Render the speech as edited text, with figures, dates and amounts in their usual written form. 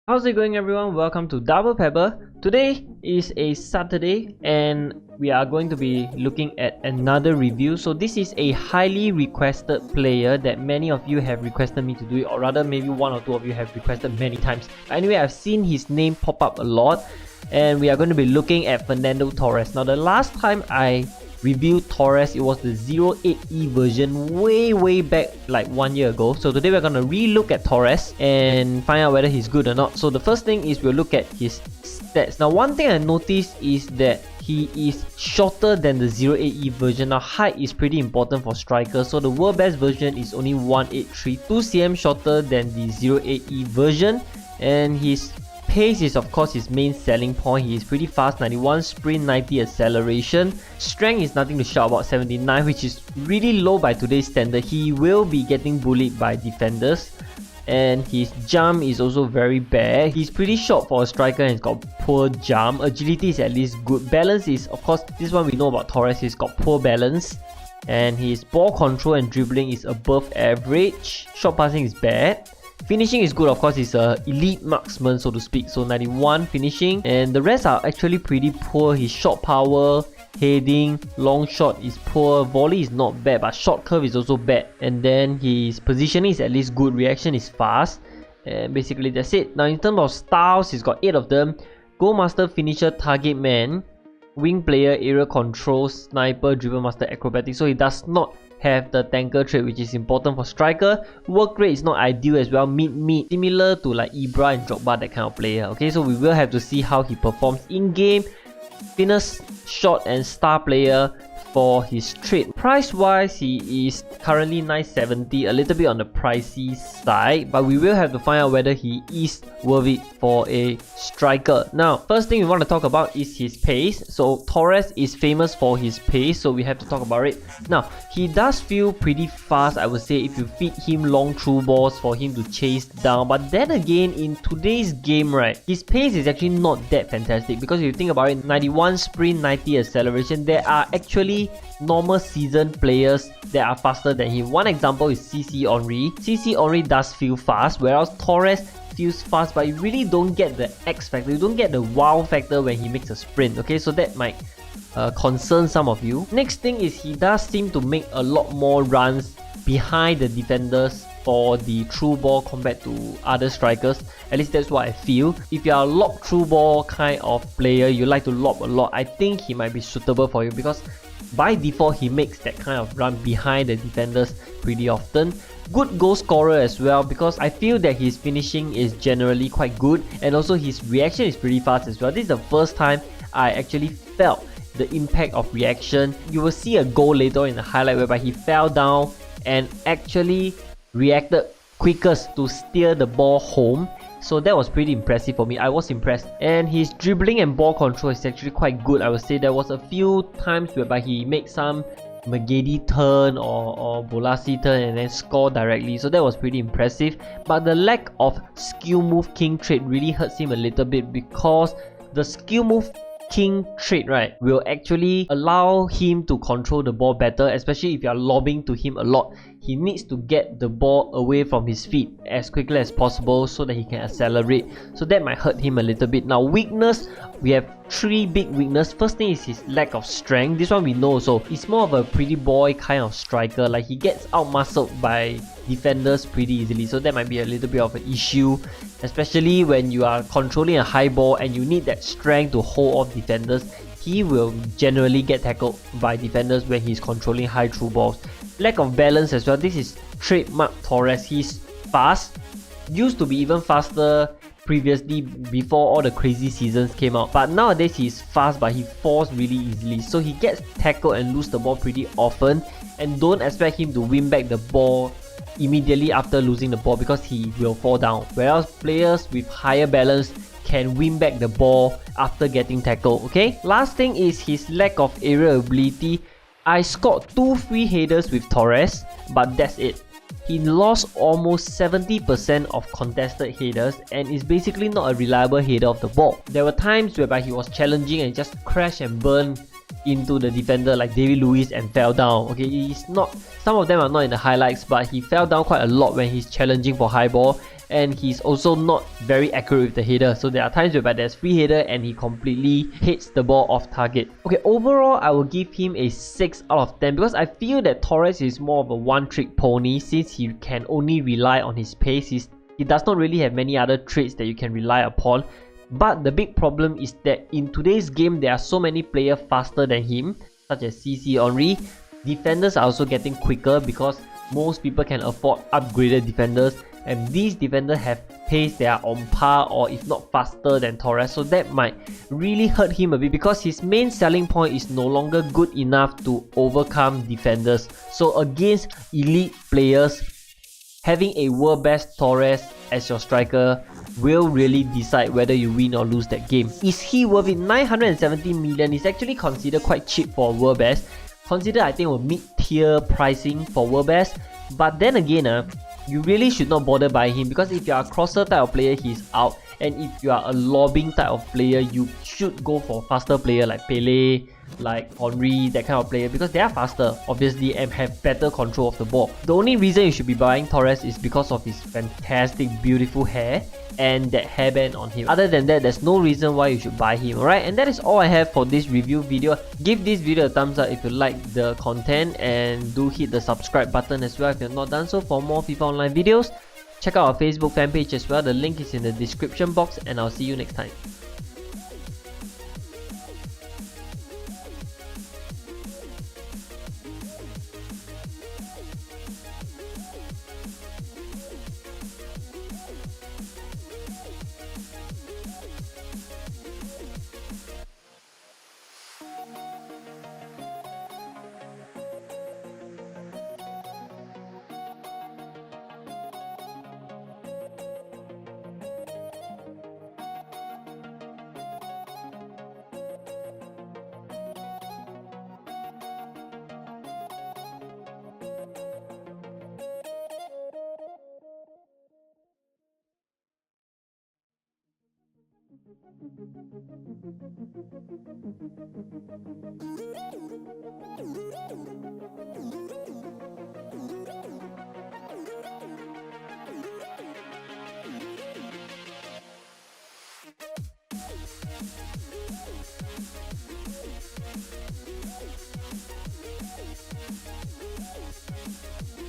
How's it going, everyone? Welcome to WB. Today is a Saturday and we are going to be looking at another review. So this is a highly requested player that many of you have requested me to do it, or rather maybe one or two of you have requested many times. Anyway, I've seen his name pop up a lot and we are going to be looking at Fernando Torres. Now the last time I reviewed Torres, it was the 08E version way back, like 1 year ago. So today we're gonna re-look at Torres and find out whether he's good or not. So the first thing is we'll look at his stats. Now one thing I noticed is that he is shorter than the 08E version. Now height is pretty important for strikers, so the world best version is only 183, 2 cm shorter than the 08E version, and his pace is of course his main selling point. He is pretty fast, 91 sprint, 90 acceleration. Strength is nothing to shout about, 79, which is really low by today's standard. He will be getting bullied by defenders, and his jump is also very bad. He's pretty short for a striker and he's got poor jump. Agility is at least good. Balance is, of course, this one we know about Torres, he's got poor balance. And his ball control and dribbling is above average. Short passing is bad. Finishing is good, of course, he's an elite marksman, so to speak, so 91 finishing, and the rest are actually pretty poor. His shot power, heading, long shot is poor, volley is not bad, but short curve is also bad, and then his positioning is at least good, reaction is fast, and basically that's it. Now in terms of styles, he's got 8 of them: goal master, finisher, target man, wing player, area control, sniper, dribble master, acrobatic. So he does not have the tanker trait, which is important for striker. Work rate is not ideal as well, mid, similar to like Ibra and Drogba, that kind of player. Okay, so we will have to see how he performs in game. Fitness, shot and star player for his trait. Price wise, he is currently 970, a little bit on the pricey side, but we will have to find out whether he is worth it for a striker. Now first thing we want to talk about is his pace. So Torres is famous for his pace, so we have to talk about it. Now he does feel pretty fast, I would say, if you feed him long through balls for him to chase down, but then again in today's game, right, his pace is actually not that fantastic, because if you think about it, 91 sprint, 90 acceleration, there are actually normal season players that are faster than him. One example is CC Henry. CC Henry does feel fast, whereas Torres feels fast, but you really don't get the X factor, you don't get the wow factor when he makes a sprint. Okay, so that might concern some of you. Next thing is he does seem to make a lot more runs behind the defenders for the through ball compared to other strikers. At least that's what I feel. If you are a lob through ball kind of player, you like to lob a lot, I think he might be suitable for you, because by default he makes that kind of run behind the defenders pretty often. Good goal scorer as well, because I feel that his finishing is generally quite good, and also his reaction is pretty fast as well. This is the first time I actually felt the impact of reaction. You will see a goal later in the highlight whereby he fell down and actually reacted quickest to steer the ball home. So that was pretty impressive for me. I was impressed. And his dribbling and ball control is actually quite good. I would say there was a few times whereby he made some Magedi turn or Bolasi turn and then score directly. So that was pretty impressive. But the lack of skill move king trait really hurts him a little bit, because the skill move king trait, right, will actually allow him to control the ball better, especially if you are lobbing to him a lot. He needs to get the ball away from his feet as quickly as possible so that he can accelerate. So that might hurt him a little bit. Now weakness, we have 3 big weaknesses. First thing is his lack of strength. This one we know, so he's more of a pretty boy kind of striker. Like he gets out-muscled by defenders pretty easily, so that might be a little bit of an issue, especially when you are controlling a high ball and you need that strength to hold off defenders. He will generally get tackled by defenders when he's controlling high through balls. Lack of balance as well. This is trademark Torres. He's fast, used to be even faster previously before all the crazy seasons came out, but nowadays he's fast but he falls really easily, so he gets tackled and lose the ball pretty often, and don't expect him to win back the ball immediately after losing the ball, because he will fall down, whereas players with higher balance can win back the ball after getting tackled. Okay, last thing is his lack of aerial ability. I scored 2 free headers with Torres, but that's it. He lost almost 70% of contested headers and is basically not a reliable header of the ball. There were times whereby he was challenging and just crashed and burned into the defender like David Luiz and fell down. Okay, he's not, some of them are not in the highlights, but he fell down quite a lot when he's challenging for high ball, and he's also not very accurate with the header. So there are times whereby there's free header and he completely hits the ball off target. Okay, overall I will give him a 6 out of 10 because I feel that Torres is more of a one-trick pony since he can only rely on his pace. He does not really have many other traits that you can rely upon. But the big problem is that in today's game there are so many players faster than him, such as CC Henry. Defenders are also getting quicker because most people can afford upgraded defenders, and these defenders have pace that are on par or if not faster than Torres, so that might really hurt him a bit because his main selling point is no longer good enough to overcome defenders. So against elite players, having a world best Torres as your striker will really decide whether you win or lose that game. Is he worth it? 970 million is actually considered quite cheap for world best. Consider, I think, a mid-tier pricing for world best. But then again, you really should not bother buying him because if you are a crosser type of player, he's out. And if you are a lobbing type of player, you should go for faster player like Pele, like Henry, that kind of player, because they are faster, obviously, and have better control of the ball. The only reason you should be buying Torres is because of his fantastic, beautiful hair and that hairband on him. Other than that, there's no reason why you should buy him, alright? And that is all I have for this review video. Give this video a thumbs up if you like the content, and do hit the subscribe button as well if you're not done so for more FIFA Online videos. Check out our Facebook fan page as well, the link is in the description box, and I'll see you next time.